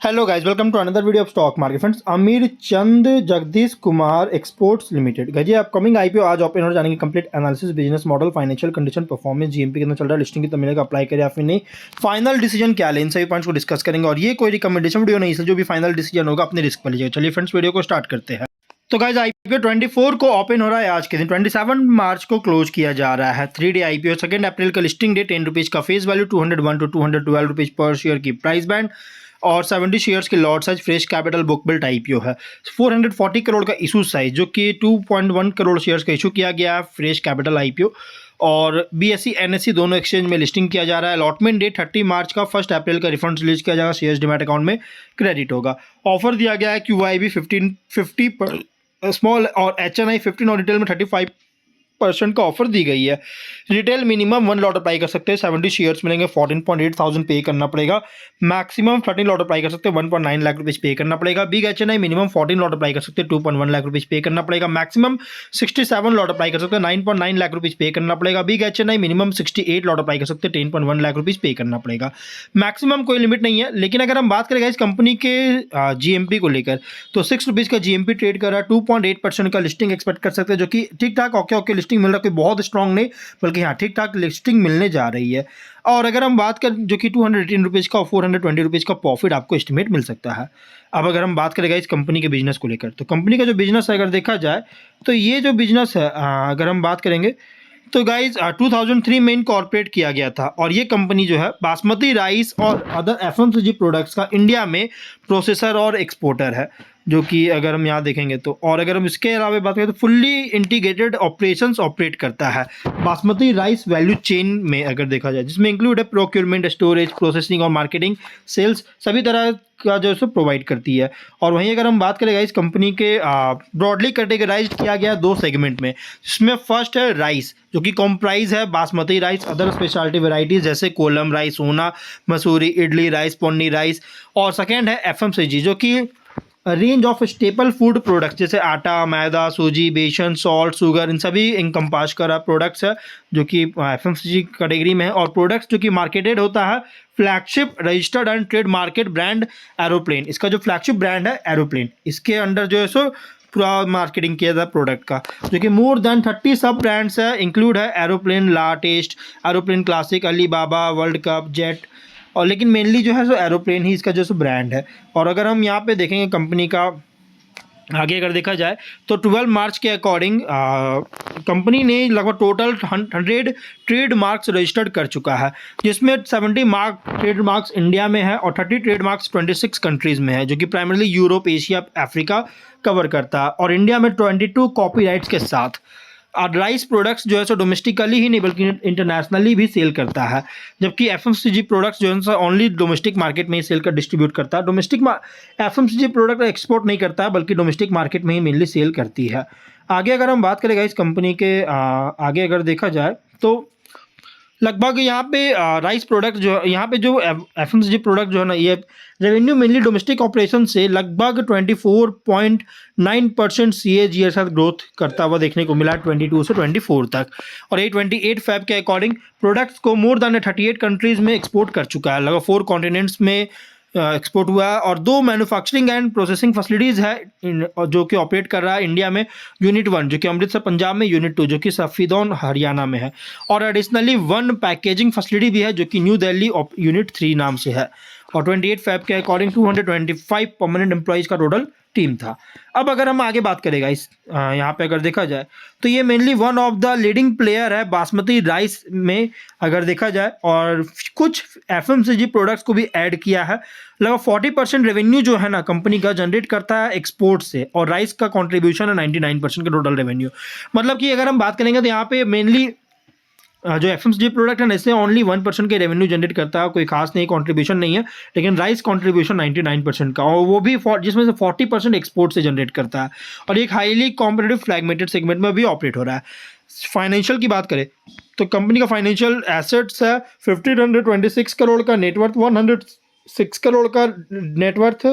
Hello guys, welcome to another video of stock market friends. Amir Chand Jagdish Kumar exports limited गाजी upcoming IPO आज open हो जानेंगे। Complete analysis, business model, financial condition, performance, GMP कितना चल रहा है, लिस्टिंग कितना मिलेगा, अप्लाई करें या फिर नहीं, फाइनल डिसीजन क्या ले, इन सभी पॉइंट्स को डिस्कस करेंगे। और ये कोई रिकमेंडेशन वीडियो नहीं है, जो भी फाइनल डिसीजन होगा अपने रिस्क पर लीजिएगा। चलिए फ्रेंड्स, वीडियो को स्टार्ट करते हैं। तो गाइज आईपीओ 24 को ओपन हो रहा है आज के दिन। 27 मार्च को क्लोज किया जा रहा है। 3 डे आईपीओ, 2 अप्रैल का लिस्टिंग डे, 10 रुपीज़ का फेस वैल्यू, 201 टू 212 रुपीज़ पर शेयर की प्राइस बैंड और 70 शेयर्स की lot size, fresh capital, book built IPO है। 440 करोड़ का इशू साइज, जो कि 2.1 करोड़ शेयर्स का इशू किया गया है, फ्रेश कैपिटल आईपीओ। और बीएसई एनएसई दोनों एक्सचेंज में लिस्टिंग किया जा रहा है। अलॉटमेंट डेट 30 मार्च का, 1 अप्रैल का रिफंड रिलीज किया जाएगा, शेयर्स डीमैट अकाउंट में क्रेडिट होगा। ऑफर दिया गया है क्यूआईबी 1550 पर स्मॉल और एचएनआई 15 और रिटेल में 35% का ऑफर दी गई है। रिटेल मिनिमम 1 लॉट अप्लाई कर सकते हैं, 70 शेयर्स मिलेंगे, 14.8 थाउजेंड पे करना पड़ेगा। मैक्सिमम 13 लॉट अप्लाई कर सकते हैं, 1.9 लाख रुपीज़ पे करना पड़ेगा। Big HNI minimum 14 lot apply कर सकते हैं, 2.1 लाख रुपीज़ पे करना पड़ेगा। मैक्सिमम 67 लॉट अप्लाई कर सकते हैं, 9.9 लाख रुपीज़ पे करना पड़ेगा। Big HNI minimum 68 lot apply कर सकते हैं, 10.1 लाख रुपीज़ पे करना पड़ेगा। मैक्सिमम कोई लिमिट नहीं है। लेकिन अगर हम बात करेंगे इस कंपनी के जीएमपी को लेकर, तो 6 रुपीज़ का जीएमपी ट्रेड कर रहा है। 2.8% का लिस्टिंग एक्सपेक्ट कर सकते हैं, जो कि ठीक ठाक ओके लिस्टिंग मिल रहा है, कोई बहुत स्ट्रॉन्ग नहीं, बल्कि हाँ ठीक ठाक लिस्टिंग मिलने जा रही है। और अगर हम बात करें, जो कि 218 रुपीज़ का और 420 रुपीज़ का प्रॉफिट आपको एस्टिमेट मिल सकता है। अब अगर हम बात करेंगे इस कंपनी के बिजनेस को लेकर, तो कंपनी का जो बिजनेस है अगर देखा जाए, तो ये जो बिजनेस है अगर हम बात करेंगे, तो गाइज 2003 में इनकॉर्पोरेट किया गया था। और ये कंपनी जो है बासमती राइस और अदर एफएमसीजी प्रोडक्ट्स का इंडिया में प्रोसेसर और एक्सपोर्टर है, जो कि अगर हम यहाँ देखेंगे तो। और अगर हम इसके अलावा बात करें तो फुल्ली इंटीग्रेटेड ऑपरेशंस ऑपरेट करता है बासमती राइस वैल्यू चेन में अगर देखा जाए, जिसमें इंक्लूड है प्रोक्योरमेंट, स्टोरेज, प्रोसेसिंग और मार्केटिंग, सेल्स, सभी तरह का जो है प्रोवाइड करती है। और वहीं अगर हम बात करें इस कंपनी के ब्रॉडली कैटेगराइज किया गया 2 सेगमेंट में, जिसमें फर्स्ट है राइस, जो कि कॉम्प्राइज है basmati rice, other speciality varieties जैसे कोलम राइस, सोना मसूरी, इडली राइस, पोन्नी राइस। और सेकेंड है एफएमसीजी, जो कि range of staple food products जैसे आटा, मैदा, सूजी, बेसन, सॉल्ट, शुगर, इन सभी इनकम्पास करा प्रोडक्ट्स है, जो कि एफएमसीजी कैटेगरी में है। और प्रोडक्ट्स जो कि मार्केटेड होता है flagship registered and trade market brand aeroplane. इसका जो फ्लैगशिप ब्रांड है एरोप्लेन, इसके अंडर जो है सो पूरा मार्केटिंग किया था प्रोडक्ट का, जो कि मोर देन 30 सब ब्रांड्स है, इंक्लूड है Aeroplane, La Taste, Aeroplane Classic, Alibaba, World Cup, Jet. और लेकिन मेनली जो है सो एरोप्लेन ही इसका जो सो ब्रांड है। और अगर हम यहाँ पे देखेंगे कंपनी का आगे अगर देखा जाए, तो 12 मार्च के अकॉर्डिंग कंपनी ने लगभग टोटल 100 ट्रेड मार्क्स रजिस्टर्ड कर चुका है, जिसमें 70 ट्रेड मार्क्स इंडिया में है और 30 ट्रेड मार्क्स 26 कंट्रीज़ में है, जो कि primarily Europe, Asia, Africa cover करता है। और इंडिया में 22 कॉपीराइट्स के साथ। और राइस प्रोडक्ट्स जो है सो डोमेस्टिकली ही नहीं बल्कि इंटरनेशनली भी सेल करता है, जबकि एफएमसीजी प्रोडक्ट्स जो है सो ओनली डोमेस्टिक मार्केट में ही सेल कर डिस्ट्रीब्यूट करता है। एफएमसीजी प्रोडक्ट एक्सपोर्ट नहीं करता है, बल्कि डोमेस्टिक मार्केट में ही मेनली सेल करती है। आगे अगर हम बात करेंगे इस कंपनी के आगे अगर देखा जाए, तो लगभग यहाँ पे राइस प्रोडक्ट जो यहाँ पे जो एफएमसीजी प्रोडक्ट जो है ना, ये रेवेन्यू मेनली डोमेस्टिक ऑपरेशन से लगभग 24.9% CAGR साथ ग्रोथ करता हुआ देखने को मिला 22 से 24 तक। और A28 फैब के अकॉर्डिंग प्रोडक्ट्स को मोर देन 38 कंट्रीज़ में एक्सपोर्ट कर चुका है, लगभग 4 कॉन्टिनेंट्स में एक्सपोर्ट हुआ है। और 2 मैन्युफैक्चरिंग एंड प्रोसेसिंग फैसिलिटीज़ है जो कि ऑपरेट कर रहा है इंडिया में। यूनिट 1 जो कि अमृतसर पंजाब में, यूनिट 2 जो कि सफीदौन हरियाणा में है। और एडिशनली 1 पैकेजिंग फैसिलिटी भी है, जो कि न्यू दिल्ली यूनिट 3 नाम से है। और 28 फैब के अकॉर्डिंग 225 परमानेंट एम्प्लॉइज़ का टोटल टीम था। अब अगर हम आगे बात करेगा इस यहाँ पे अगर देखा जाए, तो ये mainly one of the leading player है बासमती राइस में अगर देखा जाए। और कुछ एफएमसीजी प्रोडक्ट्स को भी ऐड किया है। लगभग 40% रेवेन्यू जो है ना कंपनी का जनरेट करता है एक्सपोर्ट से, और राइस का कॉन्ट्रीब्यूशन है 99% का टोटल रेवेन्यू। मतलब कि अगर हम बात करेंगे तो यहाँ पे मेनली जो एफएमसीजी प्रोडक्ट है ना, इससे ओनली 1% के रेवेन्यू जनरेट करता है, कोई खास नहीं, कंट्रीब्यूशन नहीं है। लेकिन राइस कंट्रीब्यूशन 99% का, और वो भी जिसमें से 40% एक्सपोर्ट से जनरेट करता है। और एक हाईली कॉम्पिटिटिव फ्रैगमेंटेड सेगमेंट में भी ऑपरेट हो रहा है। फाइनेंशियल की बात करें तो कंपनी का फाइनेंशियल एसेट्स है 1526 करोड़ का, नेटवर्थ 106 करोड़ का नेटवर्थ,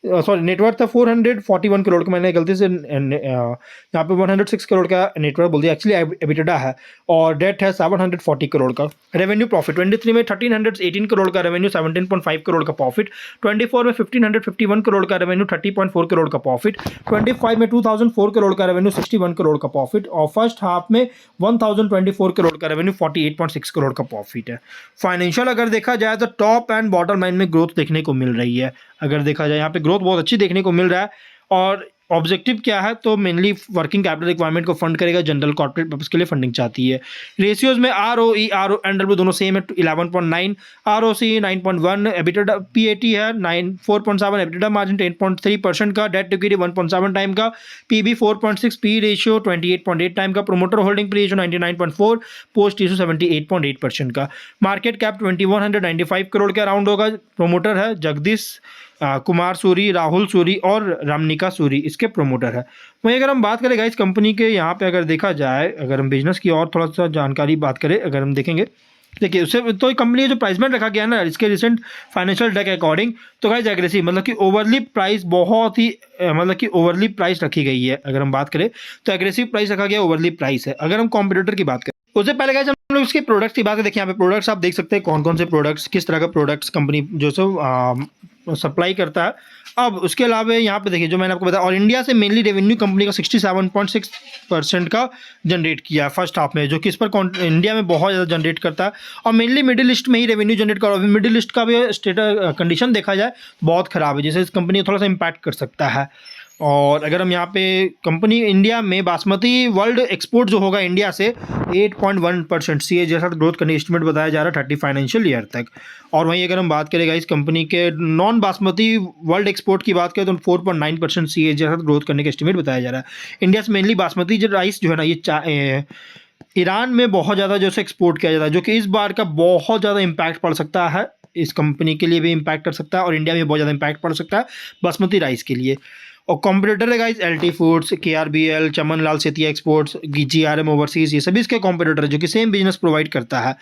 सॉरी नेटवर्थ था 441 करोड़ का, मैंने गलती से यहाँ पे 106 करोड़ का नेटवर्थ बोल दिया, एक्चुअली एबिटेडा है। और डेट है 740 करोड़ का। रेवेन्यू प्रॉफिट 23 में 1318 करोड़ का रेवेन्यू, 17.5 करोड़ का प्रॉफिट। 24 में 1551 करोड़ का रेवेन्यू, 30.4 करोड़ का प्रॉफिट। 25 में 2004 करोड़ का रेवेन्यू, 61 करोड़ का प्रॉफिट। और फर्स्ट हाफ में 1024 करोड़ का रेवेन्यू, 48.6 करोड़ का प्रॉफिट है। फाइनेंशियल अगर देखा जाए तो टॉप एंड बॉटम लाइन में ग्रोथ देखने को मिल रही है। अगर देखा जाए यहाँ पे ग्रोथ बहुत अच्छी देखने को मिल रहा है। और ऑब्जेक्टिव क्या है, तो मेनली वर्किंग कैपिटल रिक्वायरमेंट को फंड करेगा, जनरल कॉर्पोरेट पर्पस के लिए फंडिंग चाहती है। रेशियोज में ROE RONW दोनों सेम है, 11.9, ROC 9.1, एबिटेडा PAT है 4.7, एबिटेडा मार्जिन 10.3% का, डेट टू इक्विटी 1.7 टाइम का, PB 4.6, पी रेशियो 28.8 टाइम का, promoter holding P ratio 99.4, post issue 78.8% का। मार्केट कैप 2195 करोड़ के अराउंड होगा। प्रोमोटर है जगदीश कुमार सूरी, राहुल सूरी और रामनिका सूरी इसके प्रोमोटर है। वहीं अगर हम बात करें गाइस कंपनी के यहाँ पे अगर देखा जाए, अगर हम बिजनेस की और थोड़ा सा जानकारी बात करें, अगर हम देखेंगे, देखिए उससे तो कंपनी जो प्राइस बैंड रखा गया है ना इसके रिसेंट फाइनेंशियल डेटा के अकॉर्डिंग, तो गाइस एग्रेसिव मतलब कि ओवरली प्राइस बहुत ही मतलब कि ओवरली प्राइस रखी गई है। अगर हम बात करें तो एग्रेसिव प्राइस रखा गया, ओवरली प्राइस है। अगर हम कॉम्पिटिटर की बात करें उससे पहले गाइस हम लोग इसके प्रोडक्ट्स की बात करें। देखिए यहाँ पे प्रोडक्ट्स आप देख सकते हैं कौन कौन से प्रोडक्ट्स, किस तरह का प्रोडक्ट्स कंपनी जो सो सप्लाई करता है। अब उसके अलावा यहाँ पे देखिए जो मैंने आपको बताया, और इंडिया से मेनली रेवेन्यू कंपनी का 67.6% का जनरेट किया है फर्स्ट हाफ में, जो कि इस पर इंडिया में बहुत ज़्यादा जनरेट करता है। और मेनली मिडिल ईस्ट में ही रेवेन्यू जनरेट कर रहा है। मिडिल ईस्ट का भी स्टेटस कंडीशन देखा जाए बहुत ख़राब है, जिससे इस कंपनी को थोड़ा सा इम्पैक्ट कर सकता है। और अगर हम यहाँ पे कंपनी इंडिया में बासमती वर्ल्ड एक्सपोर्ट जो होगा इंडिया से 8.1% CAGR जैसा ग्रोथ करने एस्टिमेट बताया जा रहा है 30 फाइनेंशियल ईयर तक। और वहीं अगर हम बात करेगा इस कंपनी के नॉन बासमती वर्ल्ड एक्सपोर्ट की बात करें तो 4.9% CAGR जैसा ग्रोथ करने का एस्टिमेट बताया जा रहा है। इंडिया से मेनली बासमती जो राइस जो है ना, ये ईरान में बहुत ज़्यादा जो है एक्सपोर्ट किया जाता है, जो कि इस बार का बहुत ज़्यादा इम्पैक्ट पड़ सकता है। इस कंपनी के लिए भी इम्पैक्ट कर सकता है और इंडिया में बहुत ज़्यादा इम्पैक्ट पड़ सकता है बासमती राइस के लिए। और कॉम्पिटिटर है guys LT foods, KRBL, Chaman Lal Setia exports, GRM overseas, ये सभी इसके कॉम्पिटिटर है जो कि सेम बिजनेस प्रोवाइड करता है।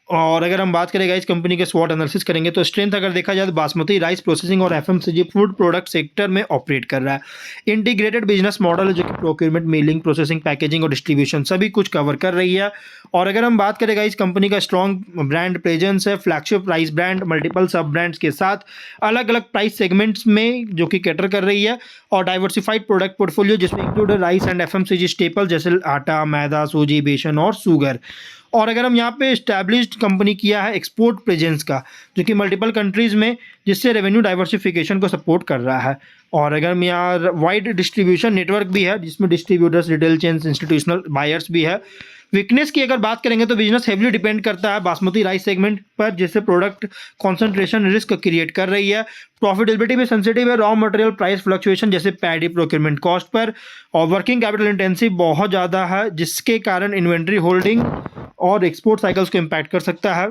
और अगर हम बात करें गाइस कंपनी के स्वॉट एनालिसिस करेंगे तो स्ट्रेंथ अगर देखा जाए तो बासमती राइस प्रोसेसिंग और FMCG फूड प्रोडक्ट सेक्टर में ऑपरेट कर रहा है। इंटीग्रेटेड बिजनेस मॉडल है जो कि प्रोक्योरमेंट, मेलिंग, प्रोसेसिंग, पैकेजिंग और डिस्ट्रीब्यूशन सभी कुछ कवर कर रही है। और अगर हम बात करें गाइस कंपनी का स्ट्रॉन्ग ब्रांड प्रेजेंस है, फ्लैगशिप प्राइस ब्रांड, मल्टीपल सब ब्रांड्स के साथ अलग अलग प्राइस सेगमेंट्स में जो कि कैटर कर रही है। और डाइवर्सिफाइड प्रोडक्ट पोर्टफोलियो जिसमें include rice and FMCG staple जैसे आटा, मैदा, सूजी, बेसन और शुगर। और अगर हम यहाँ पे इस्टेब्लिश्ड कंपनी किया है एक्सपोर्ट प्रेजेंस का, जो कि मल्टीपल कंट्रीज़ में, जिससे रेवेन्यू डाइवर्सिफिकेशन को सपोर्ट कर रहा है। और अगर हम यहाँ वाइड डिस्ट्रीब्यूशन नेटवर्क भी है जिसमें distributors, retail chains, institutional buyers भी है। वीकनेस की अगर बात करेंगे तो बिजनेस हेवली डिपेंड करता है बासमती राइस सेगमेंट पर, जिससे प्रोडक्ट कॉन्सेंट्रेशन रिस्क क्रिएट कर रही है। प्रॉफिटेबिलिटी में सेंसिटिव है रॉ मटेरियल प्राइस फ्लक्चुएशन जैसे पैडी प्रोक्योरमेंट कॉस्ट पर। और वर्किंग कैपिटल इंटेंसिव बहुत ज़्यादा है जिसके कारण इन्वेंट्री होल्डिंग और एक्सपोर्ट साइकिल्स को इम्पैक्ट कर सकता है।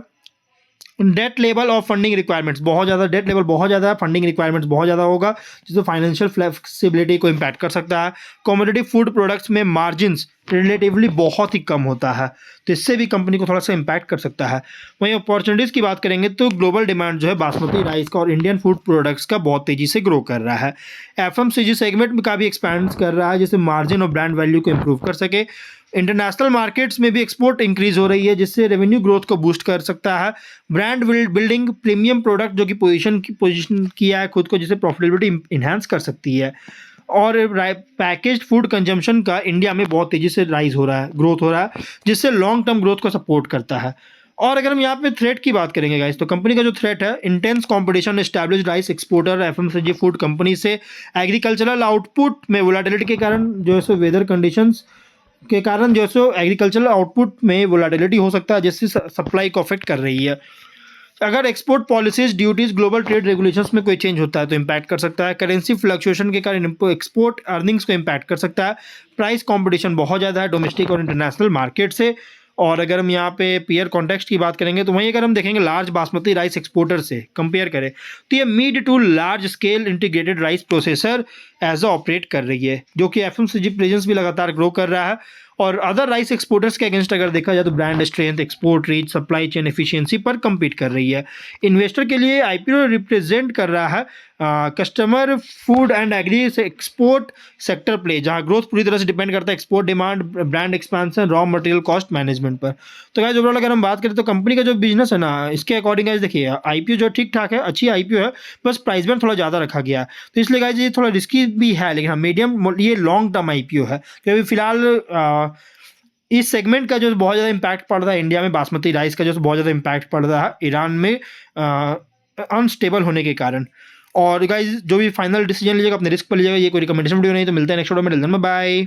डेट लेवल और फंडिंग रिक्वायरमेंट्स बहुत ज़्यादा, डेट लेवल बहुत ज़्यादा है, फंडिंग रिक्वायरमेंट्स बहुत ज़्यादा होगा जिससे फाइनेंशियल फ्लेक्सिबिलिटी को इम्पैक्ट कर सकता है। कॉमोडिटी फूड प्रोडक्ट्स में मार्जिन्स रिलेटिवली बहुत ही कम होता है, तो इससे भी कंपनी को थोड़ा सा इम्पैक्ट कर सकता है। वहीं अपॉर्चुनिटीज़ की बात करेंगे तो ग्लोबल डिमांड जो है बासमती राइस का और इंडियन फूड प्रोडक्ट्स का बहुत तेज़ी से ग्रो कर रहा है। FMCG सेगमेंट में का भी एक्सपैंड कर रहा है जिससे मार्जिन और ब्रांड वैल्यू को इम्प्रूव कर सके। इंटरनेशनल मार्केट्स में भी एक्सपोर्ट इंक्रीज हो रही है जिससे रेवेन्यू ग्रोथ को बूस्ट कर सकता है। ब्रांड बिल्डिंग, प्रीमियम प्रोडक्ट जो कि पोजीशन किया है खुद को, जिससे प्रॉफिटेबिलिटी इन्हांस कर सकती है। और पैकेज्ड फूड कंजम्पशन का इंडिया में बहुत तेज़ी से राइज हो रहा है, ग्रोथ हो रहा है, जिससे लॉन्ग टर्म ग्रोथ को सपोर्ट करता है। और अगर हम यहाँ पे थ्रेट की बात करेंगे गाइस, तो कंपनी का जो थ्रेट है, intense competition established rice exporter FMCG food company से एग्रीकल्चरल आउटपुट में वोलेटिलिटी के कारण जो है सो वेदर कंडीशंस के कारण जो है सो एग्रीकल्चरल आउटपुट में वोलेटिलिटी हो सकता है जिससे सप्लाई को अफेक्ट कर रही है। अगर export policies, duties, global trade regulations में कोई चेंज होता है तो इम्पैक्ट कर सकता है। करेंसी फ्लक्चुएशन के कारण एक्सपोर्ट अर्निंग्स को इम्पैक्ट कर सकता है। प्राइस कंपटीशन बहुत ज़्यादा है डोमेस्टिक और इंटरनेशनल मार्केट से। और अगर हम यहाँ पे पीयर कॉन्टेक्स्ट की बात करेंगे तो वहीं अगर हम देखेंगे लार्ज बासमती राइस एक्सपोर्टर से कंपेयर करें तो ये mid to large scale integrated rice processor as operate कर रही है, जो कि FMCG प्रेजेंस भी लगातार ग्रो कर रहा है। और अदर राइस एक्सपोर्टर्स के अगेंस्ट अगर देखा जाए तो brand strength, export reach, supply chain efficiency पर कम्पीट कर रही है। इन्वेस्टर के लिए IPO रिप्रेजेंट कर रहा है कस्टमर फूड एंड एग्री से एक्सपोर्ट सेक्टर प्ले, जहाँ ग्रोथ पूरी तरह से डिपेंड करता है export demand, brand expansion, raw material cost management पर। तो गाइस ओवरऑल अगर हम बात करें तो कंपनी का जो बिजनेस है ना, इसके अकॉर्डिंग गाइस देखिए आईपीओ जो ठीक ठाक है, अच्छी आईपीओ है, बस प्राइस बैंड थोड़ा ज़्यादा रखा गया है। तो इसलिए गाइस ये थोड़ा रिस्की भी है, लेकिन हाँ मीडियम ये लॉन्ग टर्म आईपीओ है, क्योंकि फिलहाल इस सेगमेंट का जो बहुत ज़्यादा इम्पैक्ट पड़ रहा है इंडिया में, बासमती राइस का जो बहुत ज़्यादा इम्पैक्ट पड़ रहा है ईरान में अनस्टेबल होने के कारण। और गाइज जो भी फाइनल डिसीजन लीजिएगा अपने रिस्क पर लीजिएगा, ये कोई रिकमेंडेशन वीडियो नहीं। तो मिलते हैं नेक्स्ट वीडियो में, बाय।